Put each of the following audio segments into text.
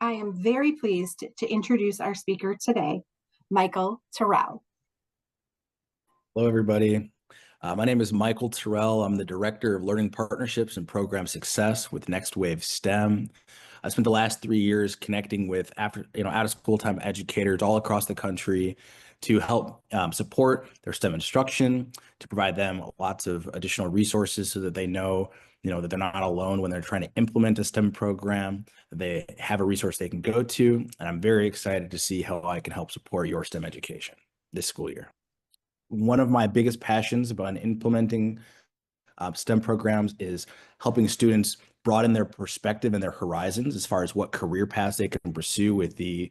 I am very pleased to introduce our speaker today, Michael Terrel. Hello, everybody. My name is Michael Terrel. I'm the Director of Learning Partnerships and Program Success with NextWaveSTEM. I spent the last 3 years connecting with out of school time educators all across the country to help support their STEM instruction, to provide them lots of additional resources so that they know, that they're not alone when they're trying to implement a STEM program, that they have a resource they can go to. And I'm very excited to see how I can help support your STEM education this school year. One of my biggest passions about implementing STEM programs is helping students broaden their perspective and their horizons as far as what career paths they can pursue with the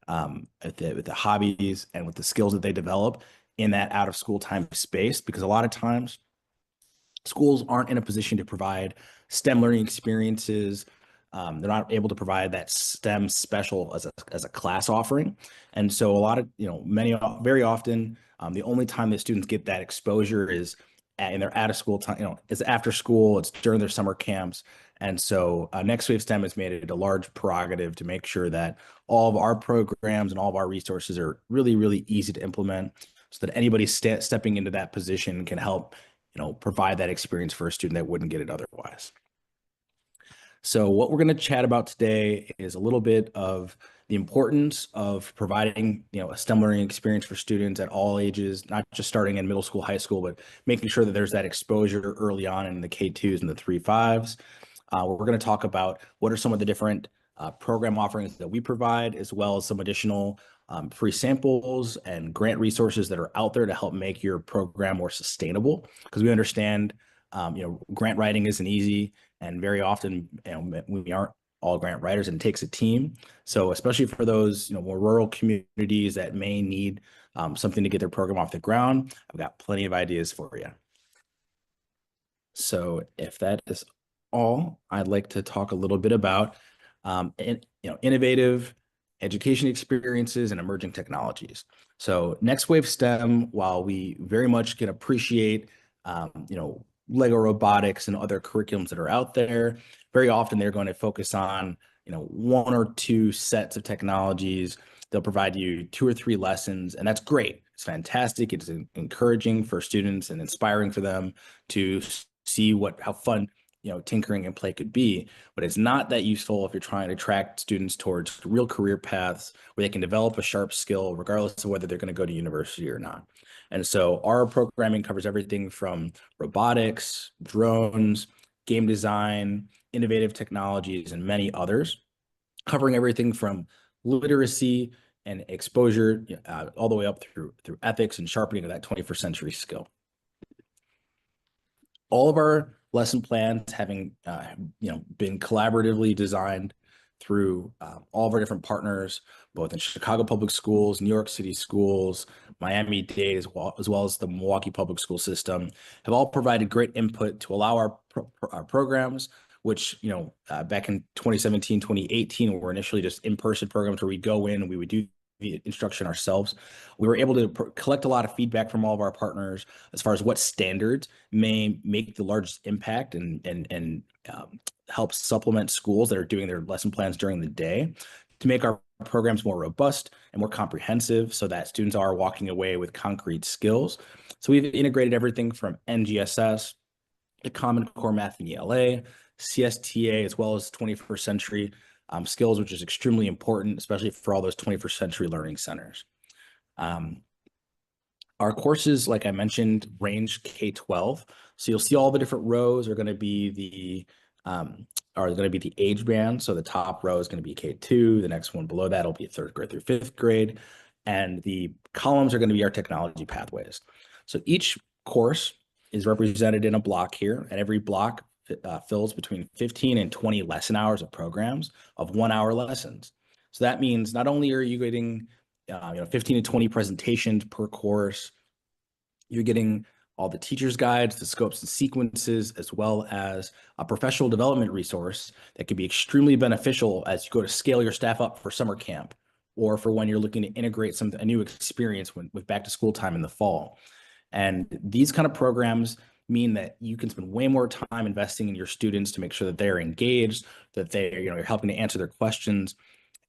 hobbies and with the skills that they develop in that out of school time space. Because a lot of times schools aren't in a position to provide STEM learning experiences. They're not able to provide that STEM special as a class offering. And so a lot of, very often, the only time that students get that exposure is in their out of school time, it's after school, it's during their summer camps. And so NextWave STEM has made it a large prerogative to make sure that all of our programs and all of our resources are really, really easy to implement so that anybody stepping into that position can help, provide that experience for a student that wouldn't get it otherwise. So what we're going to chat about today is a little bit of the importance of providing, a STEM learning experience for students at all ages, not just starting in middle school, high school, but making sure that there's that exposure early on in the K2s and the 3-5s. We're going to talk about what are some of the different program offerings that we provide, as well as some additional free samples and grant resources that are out there to help make your program more sustainable. Because we understand, grant writing isn't easy, and very often, we aren't all grant writers, and it takes a team. So especially for those, more rural communities that may need something to get their program off the ground, I've got plenty of ideas for you. So if that is all, I'd like to talk a little bit about innovative education experiences and emerging technologies. So NextWave STEM, while we very much can appreciate, Lego robotics and other curriculums that are out there, very often they're going to focus on, one or two sets of technologies. They'll provide you 2 or 3 lessons, and that's great. It's fantastic. It's encouraging for students and inspiring for them to see how fun, tinkering and play could be. But it's not that useful if you're trying to attract students towards real career paths where they can develop a sharp skill, regardless of whether they're going to go to university or not. And so our programming covers everything from robotics, drones, game design, innovative technologies, and many others, covering everything from literacy and exposure all the way up through ethics and sharpening of that 21st century skill. All of our lesson plans having been collaboratively designed through all of our different partners, both in Chicago Public Schools, New York City Schools, Miami-Dade, as well as the Milwaukee Public School System, have all provided great input to allow our programs, which, back in 2017, 2018, were initially just in-person programs where we'd go in and we would do the instruction ourselves. We were able to collect a lot of feedback from all of our partners as far as what standards may make the largest impact and help supplement schools that are doing their lesson plans during the day to make our programs more robust and more comprehensive so that students are walking away with concrete skills. So we've integrated everything from NGSS, the Common Core Math and ELA, CSTA, as well as 21st century skills, which is extremely important, especially for all those 21st century learning centers. Our courses, like I mentioned, range K-12. So you'll see all the different rows are going to be the age band. So the top row is going to be K2. The next one below that will be 3rd grade through 5th grade. And the columns are going to be our technology pathways. So each course is represented in a block here, and every block fills between 15 and 20 lesson hours of programs of 1-hour lessons. So that means not only are you getting 15 to 20 presentations per course, you're getting all the teacher's guides, the scopes and sequences, as well as a professional development resource that can be extremely beneficial as you go to scale your staff up for summer camp or for when you're looking to integrate a new experience with back to school time in the fall. And these kind of programs mean that you can spend way more time investing in your students to make sure that they're engaged, that you're helping to answer their questions.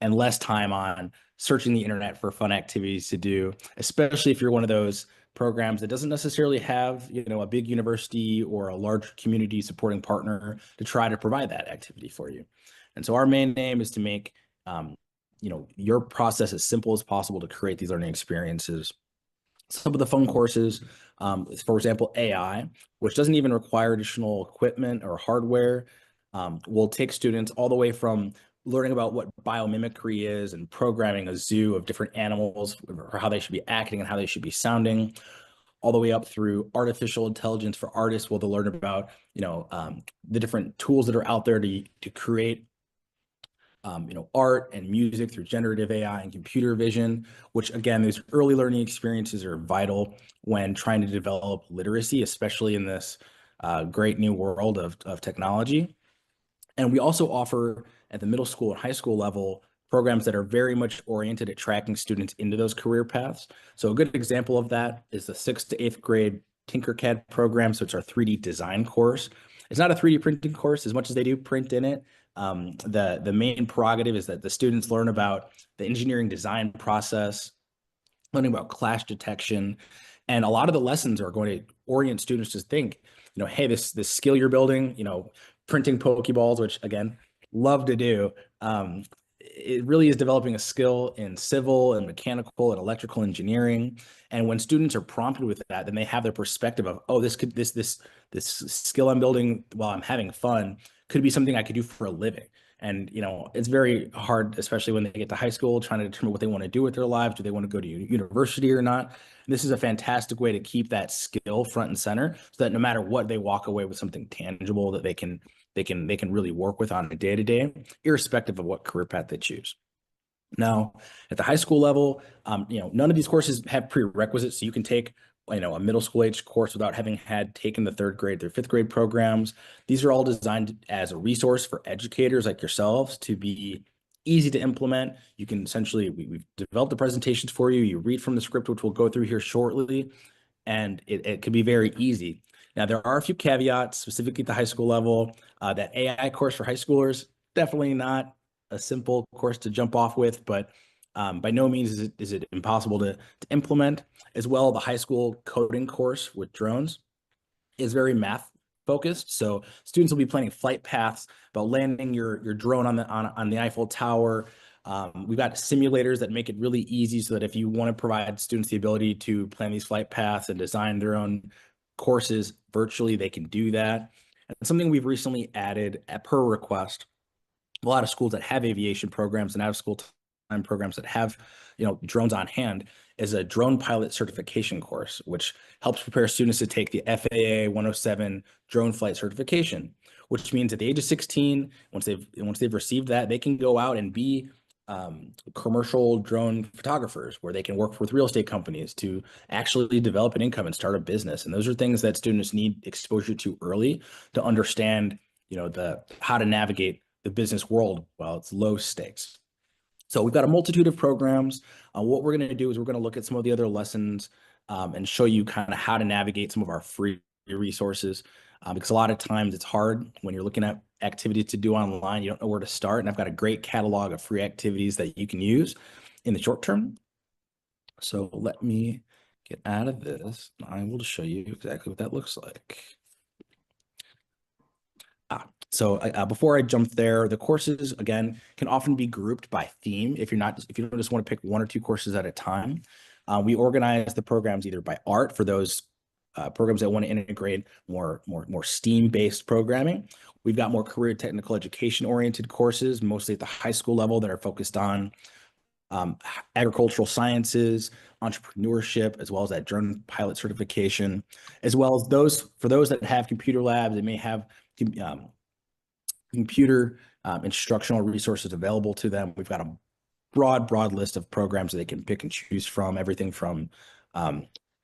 and less time on searching the internet for fun activities to do, especially if you're one of those programs that doesn't necessarily have, a big university or a large community supporting partner to try to provide that activity for you. And so our main aim is to make, your process as simple as possible to create these learning experiences. Some of the fun courses, for example, AI, which doesn't even require additional equipment or hardware, will take students all the way from learning about what biomimicry is and programming a zoo of different animals or how they should be acting and how they should be sounding, all the way up through artificial intelligence for artists, where they'll learn about, the different tools that are out there to create art and music through generative AI and computer vision, which again, these early learning experiences are vital when trying to develop literacy, especially in this great new world of technology. And we also offer at the middle school and high school level programs that are very much oriented at tracking students into those career paths. So a good example of that is the 6th to 8th grade Tinkercad program. So it's our 3D design course. It's not a 3D printing course as much as they do print in it. The main prerogative is that the students learn about the engineering design process, learning about clash detection, and a lot of the lessons are going to orient students to think, hey, this skill you're building, printing Pokeballs, which again, love to do. It really is developing a skill in civil and mechanical and electrical engineering. And when students are prompted with that, then they have their perspective of, oh, this skill I'm building while I'm having fun could be something I could do for a living. And, it's very hard, especially when they get to high school, trying to determine what they want to do with their lives. Do they want to go to university or not? And this is a fantastic way to keep that skill front and center so that no matter what, they walk away with something tangible that they can really work with on a day-to-day, irrespective of what career path they choose. Now, at the high school level, none of these courses have prerequisites, so you can take a middle school age course without having had taken the 3rd grade through 5th grade programs. These are all designed as a resource for educators like yourselves to be easy to implement. You can essentially, we've developed the presentations for you. You read from the script, which we'll go through here shortly, and it can be very easy. Now, there are a few caveats, specifically at the high school level. That AI course for high schoolers, definitely not a simple course to jump off with, but by no means is it impossible to implement. As well, the high school coding course with drones is very math focused. So students will be planning flight paths about landing your drone on the Eiffel Tower. We've got simulators that make it really easy so that if you want to provide students the ability to plan these flight paths and design their own courses virtually, they can do that. And something we've recently added per request, a lot of schools that have aviation programs and out of school time programs that have, drones on hand, is a drone pilot certification course, which helps prepare students to take the FAA 107 drone flight certification, which means at the age of 16, once they've received that, they can go out and be commercial drone photographers, where they can work with real estate companies to actually develop an income and start a business. And those are things that students need exposure to early to understand, how to navigate the business world while it's low stakes. So we've got a multitude of programs. What we're going to do is we're going to look at some of the other lessons and show you kind of how to navigate some of our free resources, because a lot of times it's hard when you're looking at activities to do online. You don't know where to start. And I've got a great catalog of free activities that you can use in the short term. So let me get out of this. I will show you exactly what that looks like. So before I jump there, the courses, again, can often be grouped by theme if you don't just want to pick 1 or 2 courses at a time. We organize the programs either by art for those programs that want to integrate more STEAM-based programming. We've got more career technical education-oriented courses, mostly at the high school level, that are focused on agricultural sciences, entrepreneurship, as well as that drone pilot certification, as well as for those that have computer labs, they may have computer instructional resources available to them. We've got a broad list of programs that they can pick and choose from, everything from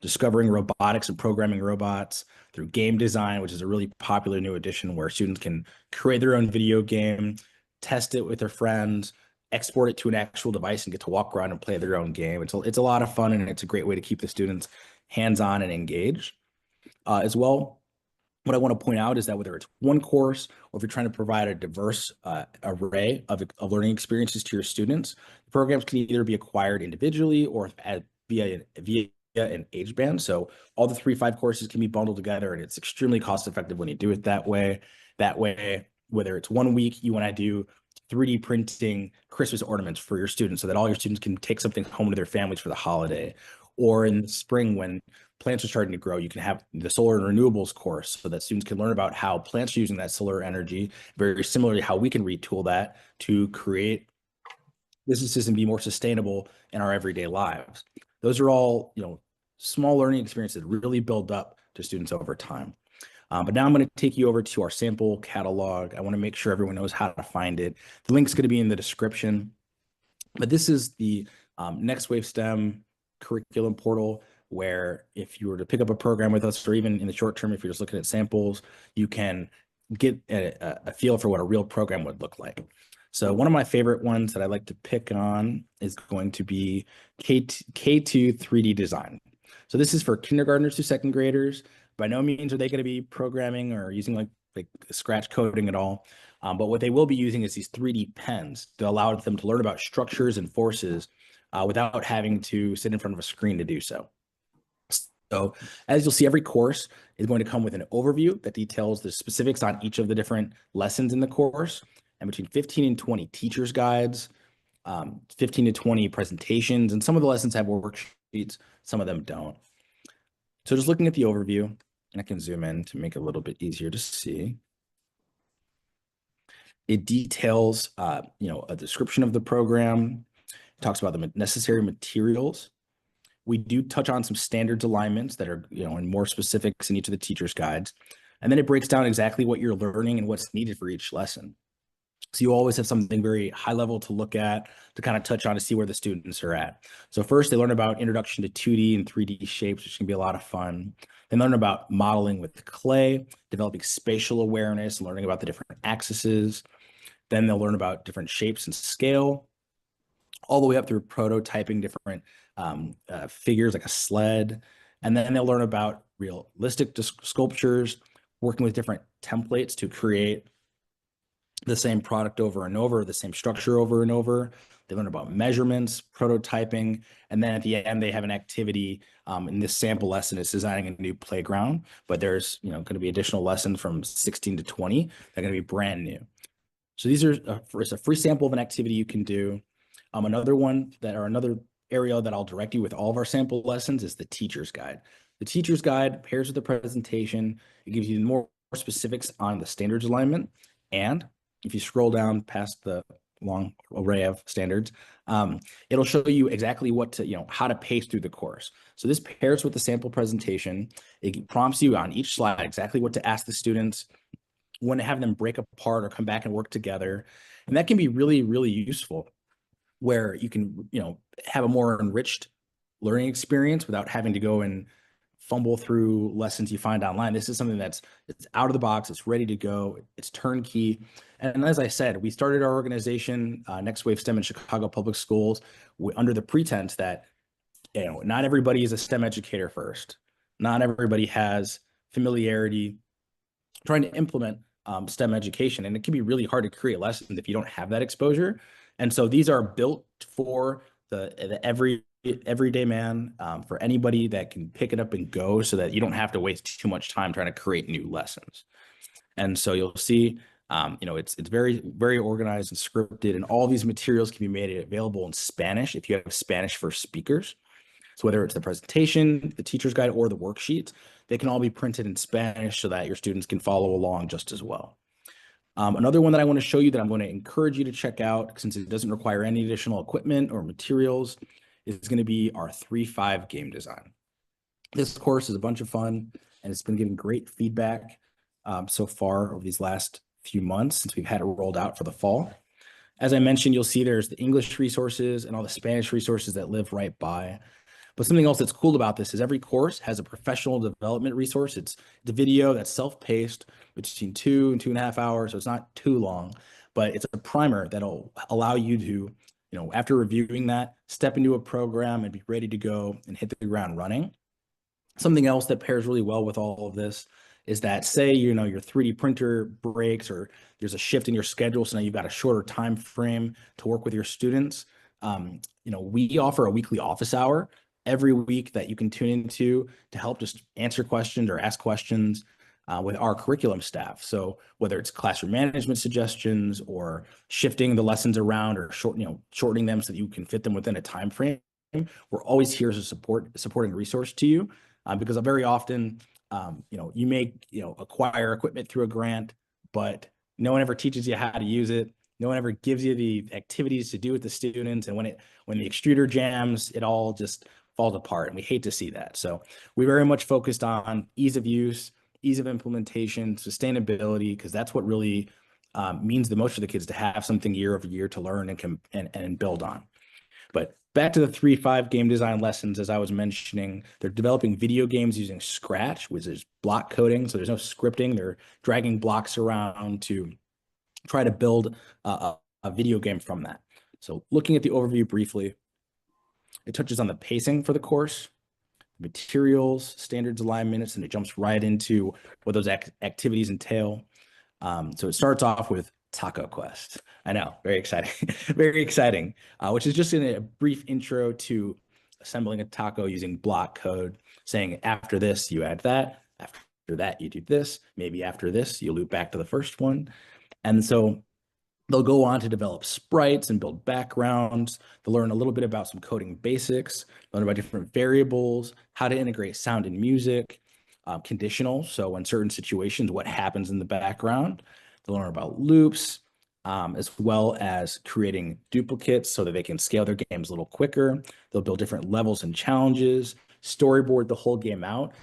discovering robotics and programming robots through game design, which is a really popular new addition where students can create their own video game, test it with their friends, export it to an actual device, and get to walk around and play their own game. It's a lot of fun, and it's a great way to keep the students hands-on and engaged. As well, What I want to point out is that whether it's one course or if you're trying to provide a diverse array of learning experiences to your students, the programs can either be acquired individually or via an age band. So all the 3-5 courses can be bundled together, and it's extremely cost effective when you do it that way. That way, whether it's 1 week you want to do 3D printing Christmas ornaments for your students so that all your students can take something home to their families for the holiday, or in the spring when plants are starting to grow, you can have the solar and renewables course so that students can learn about how plants are using that solar energy, very similarly how we can retool that to create businesses and be more sustainable in our everyday lives. Those are all, small learning experiences that really build up to students over time. But now I'm going to take you over to our sample catalog. I want to make sure everyone knows how to find it. The link's going to be in the description. But this is the NextWaveSTEM curriculum portal, where if you were to pick up a program with us, or even in the short term, if you're just looking at samples, you can get a feel for what a real program would look like. So one of my favorite ones that I like to pick on is going to be K2 3D design. So this is for kindergartners to second graders. By no means are they going to be programming or using like scratch coding at all. But what they will be using is these 3D pens to allow them to learn about structures and forces without having to sit in front of a screen to do so. So as you'll see, every course is going to come with an overview that details the specifics on each of the different lessons in the course, and between 15 and 20 teachers' guides, 15 to 20 presentations, and some of the lessons have worksheets, some of them don't. So just looking at the overview, and I can zoom in to make it a little bit easier to see. It details, a description of the program. It talks about the necessary materials. We do touch on some standards alignments that are, in more specifics in each of the teacher's guides. And then it breaks down exactly what you're learning and what's needed for each lesson. So you always have something very high level to look at, to kind of touch on to see where the students are at. So first they learn about introduction to 2D and 3D shapes, which can be a lot of fun. They learn about modeling with clay, developing spatial awareness, learning about the different axes. Then they'll learn about different shapes and scale, all the way up through prototyping different figures like a sled. And then they'll learn about realistic sculptures, working with different templates to create the same product over and over, the same structure over and over. They learn about measurements, prototyping, and then at the end, they have an activity. In this sample lesson, it's designing a new playground, but there's going to be additional lessons from 16 to 20 that are going to be brand new. So these are it's a free sample of an activity you can do. Another area that I'll direct you with all of our sample lessons is the teacher's guide. The teacher's guide pairs with the presentation. It gives you more specifics on the standards alignment. And if you scroll down past the long array of standards, it'll show you exactly how to pace through the course. So this pairs with the sample presentation. It prompts you on each slide exactly what to ask the students, when to have them break apart or come back and work together. And that can be really, really useful, where you can, have a more enriched learning experience without having to go and fumble through lessons you find online. This is something it's out of the box, it's ready to go, it's turnkey. And as I said, we started our organization, NextWaveSTEM in Chicago Public Schools, under the pretense that, not everybody is a STEM educator first. Not everybody has familiarity trying to implement STEM education. And it can be really hard to create lessons if you don't have that exposure. And so these are built for the everyday man, for anybody that can pick it up and go, so that you don't have to waste too much time trying to create new lessons. And so you'll see, it's very, very organized and scripted, and all these materials can be made available in Spanish if you have Spanish for speakers. So whether it's the presentation, the teacher's guide, or the worksheets, they can all be printed in Spanish so that your students can follow along just as well. Another one that I want to show you that I'm going to encourage you to check out, since it doesn't require any additional equipment or materials, is going to be our 3-5 game design. This course is a bunch of fun, and it's been getting great feedback so far over these last few months since we've had it rolled out for the fall. As I mentioned, you'll see there's the English resources and all the Spanish resources that live right by. But something else that's cool about this is every course has a professional development resource. It's the video that's self-paced between 2 and 2.5 hours, so it's not too long, but it's a primer that'll allow you to, after reviewing that, step into a program and be ready to go and hit the ground running. Something else that pairs really well with all of this is that say, your 3D printer breaks or there's a shift in your schedule, so now you've got a shorter time frame to work with your students. We offer a weekly office hour every week that you can tune into to help just answer questions or ask questions with our curriculum staff. So whether it's classroom management suggestions or shifting the lessons around or shortening them so that you can fit them within a time frame, we're always here as a supporting resource to you, because very often, you may acquire equipment through a grant, but no one ever teaches you how to use it. No one ever gives you the activities to do with the students, and when the extruder jams, it all just falls apart, and we hate to see that. So we very much focused on ease of use, ease of implementation, sustainability, because that's what really means the most for the kids, to have something year over year to learn and build on. But back to the 3-5 game design lessons, as I was mentioning, they're developing video games using Scratch, which is block coding. So there's no scripting. They're dragging blocks around to try to build a video game from that. So looking at the overview briefly, it touches on the pacing for the course, materials, standards, alignments, and it jumps right into what those activities entail. So it starts off with Taco Quest. I know, very exciting, very exciting, which is just in a brief intro to assembling a taco using block code, saying after this, you add that, after that, you do this, maybe after this, you loop back to the first one. And so they'll go on to develop sprites and build backgrounds. They'll learn a little bit about some coding basics, learn about different variables, how to integrate sound and music, conditional. So in certain situations, what happens in the background. They'll learn about loops, as well as creating duplicates so that they can scale their games a little quicker. They'll build different levels and challenges, storyboard the whole game out,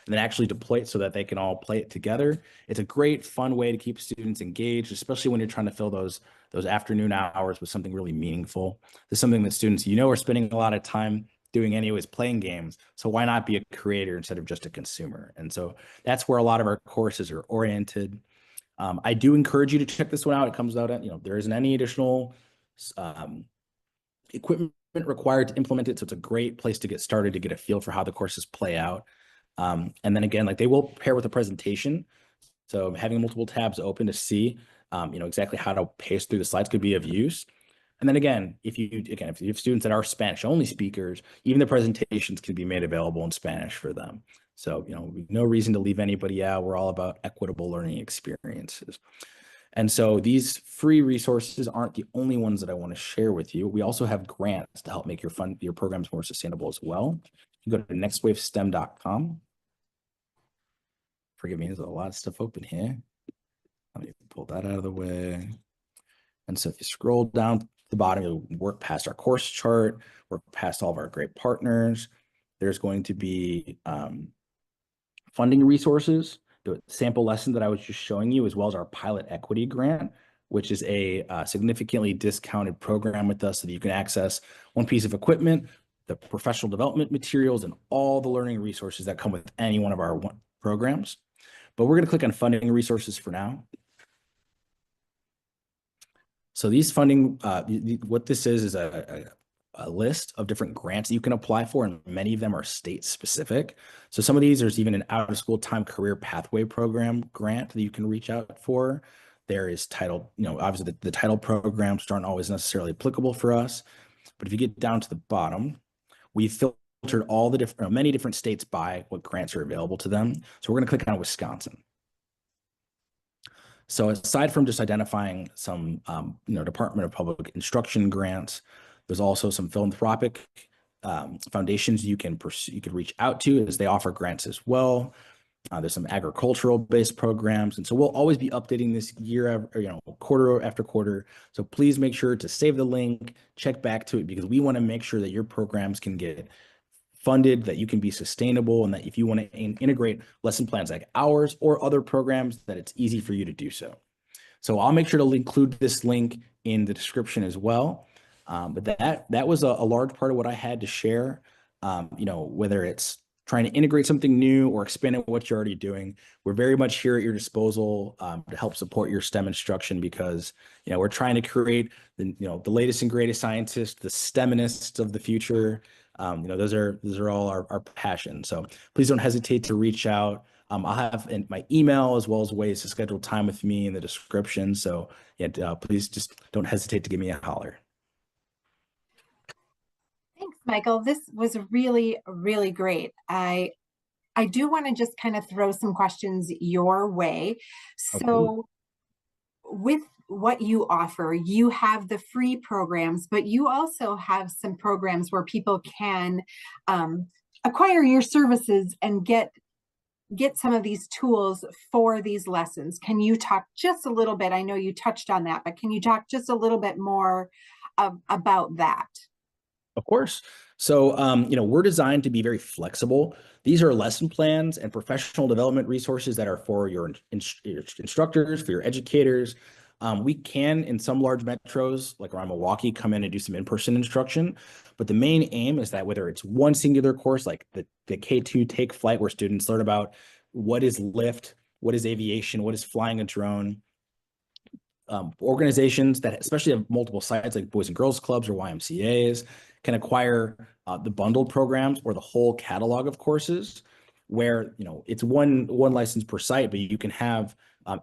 and then actually deploy it so that they can all play it together. It's a great, fun way to keep students engaged, especially when you're trying to fill those afternoon hours with something really meaningful. This is something that students, are spending a lot of time doing anyways, playing games. So why not be a creator instead of just a consumer? And so that's where a lot of our courses are oriented. I do encourage you to check this one out. It comes out at, there isn't any additional equipment required to implement it. So it's a great place to get started, to get a feel for how the courses play out. And then again, they will pair with a presentation. So having multiple tabs open to see, exactly how to pace through the slides could be of use. And then again, if you have students that are Spanish only speakers, even the presentations can be made available in Spanish for them. So, no reason to leave anybody out. We're all about equitable learning experiences. And so these free resources aren't the only ones that I want to share with you. We also have grants to help make your programs more sustainable as well. You go to NextWaveSTEM.com. Forgive me, there's a lot of stuff open here. Let me pull that out of the way. And so if you scroll down to the bottom, you'll work past our course chart, work past all of our great partners. There's going to be funding resources, the sample lesson that I was just showing you, as well as our pilot equity grant, which is a significantly discounted program with us so that you can access one piece of equipment, the professional development materials, and all the learning resources that come with any one of our programs. But we're going to click on funding resources for now. So these funding, what this is a list of different grants that you can apply for, and many of them are state specific. So some of these, there's even an out of school time career pathway program grant that you can reach out for. There is title, obviously the title programs aren't always necessarily applicable for us, but if you get down to the bottom, we filtered all the different, many different states by what grants are available to them. So we're going to click on Wisconsin. So aside from just identifying some, Department of Public Instruction grants, there's also some philanthropic foundations you can pursue, you could reach out to, as they offer grants as well. There's some agricultural-based programs, and so we'll always be updating this quarter after quarter. So please make sure to save the link, check back to it, because we want to make sure that your programs can get funded, that you can be sustainable, and that if you want to integrate lesson plans like ours or other programs, that it's easy for you to do so. So I'll make sure to include this link in the description as well. But that was a large part of what I had to share. Whether it's trying to integrate something new or expanding what you're already doing, we're very much here at your disposal to help support your STEM instruction, because we're trying to create the latest and greatest scientists, the STEMinists of the future. Those are all our passion. So please don't hesitate to reach out. I'll have my email as well as ways to schedule time with me in the description. So yeah, please just don't hesitate to give me a holler. Thanks, Michael. This was really, really great. I do want to just kind of throw some questions your way. Okay. So, with what you offer, you have the free programs, but you also have some programs where people can acquire your services and get some of these tools for these lessons. Can you talk just a little bit? I know you touched on that, but can you talk just a little bit more about that? Of course. So, we're designed to be very flexible. These are lesson plans and professional development resources that are for your instructors, for your educators. We can, in some large metros, like around Milwaukee, come in and do some in-person instruction. But the main aim is that whether it's one singular course, like the K2 Take Flight, where students learn about what is lift, what is aviation, what is flying a drone, organizations that especially have multiple sites like Boys and Girls Clubs or YMCAs can acquire the bundled programs or the whole catalog of courses where it's one license per site, but you can have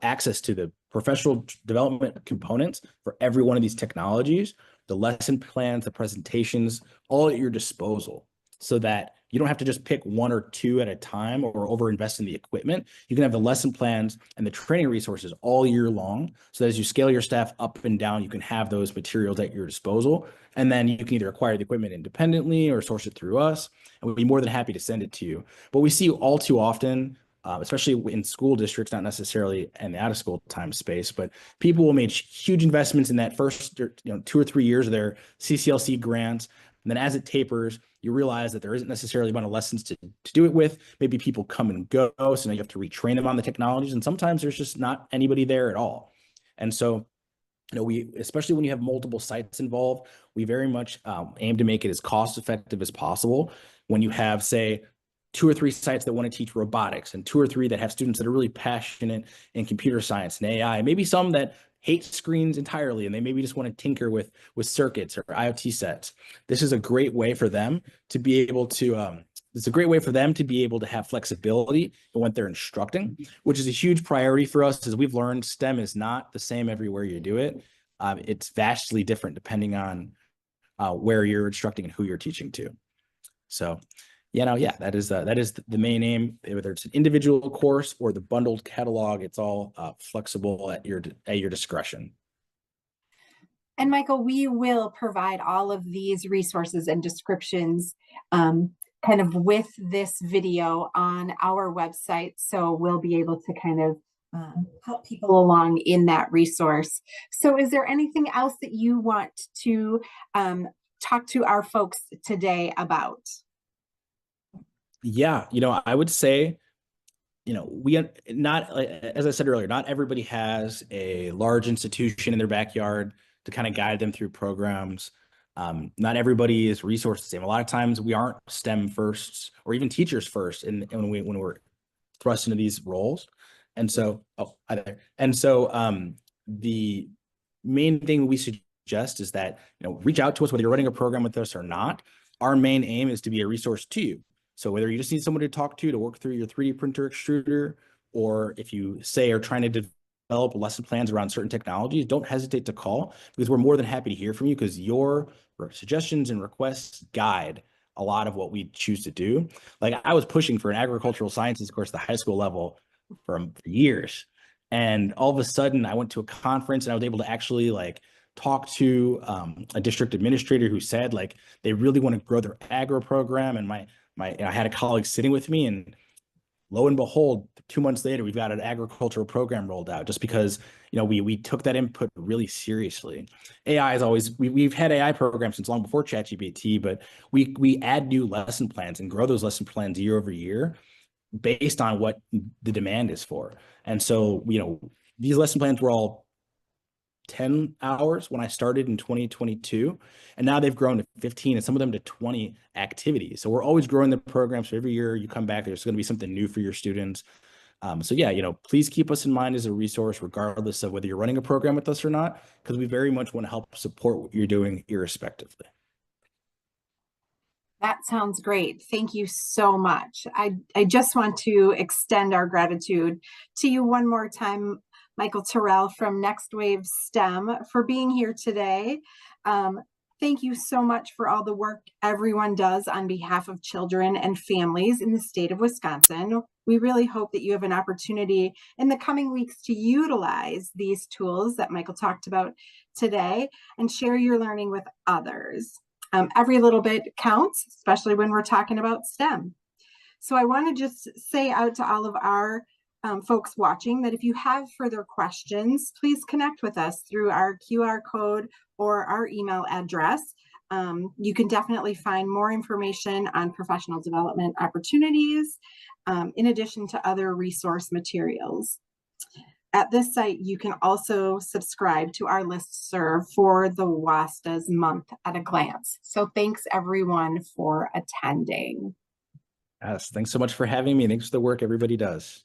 access to the professional development components for every one of these technologies, the lesson plans, the presentations, all at your disposal, so that you don't have to just pick one or two at a time or overinvest in the equipment. You can have the lesson plans and the training resources all year long. So that as you scale your staff up and down, you can have those materials at your disposal. And then you can either acquire the equipment independently or source it through us. And we'd be more than happy to send it to you. But we see all too often, especially in school districts, not necessarily in the out of school time space, but people will make huge investments in that first 2 or 3 years of their CCLC grants. And then as it tapers, you realize that there isn't necessarily a amount of lessons to do it with. Maybe people come and go, so now you have to retrain them on the technologies. And sometimes there's just not anybody there at all. And so, we, especially when you have multiple sites involved, we very much aim to make it as cost effective as possible. When you have, say, 2 or 3 sites that want to teach robotics and 2 or 3 that have students that are really passionate in computer science and AI, maybe some that hate screens entirely and they maybe just want to tinker with circuits or IoT sets. This is a great way for them to be able to it's a great way for them to be able to have flexibility in what they're instructing, which is a huge priority for us. As we've learned, STEM is not the same everywhere you do it. It's vastly different depending on where you're instructing and who you're teaching to. So, that is the main aim. Whether it's an individual course or the bundled catalog, it's all flexible at your discretion. And Michael, we will provide all of these resources and descriptions kind of with this video on our website. So we'll be able to kind of help people along in that resource. So is there anything else that you want to talk to our folks today about? Yeah, I would say, we not, as I said earlier, not everybody has a large institution in their backyard to kind of guide them through programs. Not everybody is resourced the same. A lot of times we aren't STEM firsts or even teachers first, and when we're thrust into these roles. And so, hi there. And so, the main thing we suggest is that reach out to us whether you're running a program with us or not. Our main aim is to be a resource to you. So whether you just need someone to talk to work through your 3D printer extruder, or if you say are trying to develop lesson plans around certain technologies, don't hesitate to call, because we're more than happy to hear from you, because your suggestions and requests guide a lot of what we choose to do. Like, I was pushing for an agricultural sciences course at the high school level for years. And all of a sudden I went to a conference and I was able to actually talk to a district administrator who said they really want to grow their agro program. And I had a colleague sitting with me, and lo and behold, 2 months later, we've got an agricultural program rolled out, just because we took that input really seriously. AI is always, we've had AI programs since long before ChatGPT, but we add new lesson plans and grow those lesson plans year over year based on what the demand is for. And so, these lesson plans were all 10 hours when I started in 2022, and now they've grown to 15 and some of them to 20 activities. So we're always growing the program. So every year you come back, there's going to be something new for your students. So yeah, please keep us in mind as a resource, regardless of whether you're running a program with us or not, because we very much want to help support what you're doing irrespectively. That sounds great. Thank you so much. I just want to extend our gratitude to you one more time, Michael Terrell from NextWaveSTEM, for being here today. Um, Thank you so much for all the work everyone does on behalf of children and families in the state of Wisconsin. We really hope that you have an opportunity in the coming weeks to utilize these tools that Michael talked about today and share your learning with others. Every little bit counts, especially when we're talking about STEM. So I want to just say out to all of our folks watching that if you have further questions, please connect with us through our QR code or our email address. You can definitely find more information on professional development opportunities, in addition to other resource materials. At this site, you can also subscribe to our listserv for the WOSTA's month at a glance. So thanks everyone for attending. Yes, thanks so much for having me. Thanks for the work everybody does.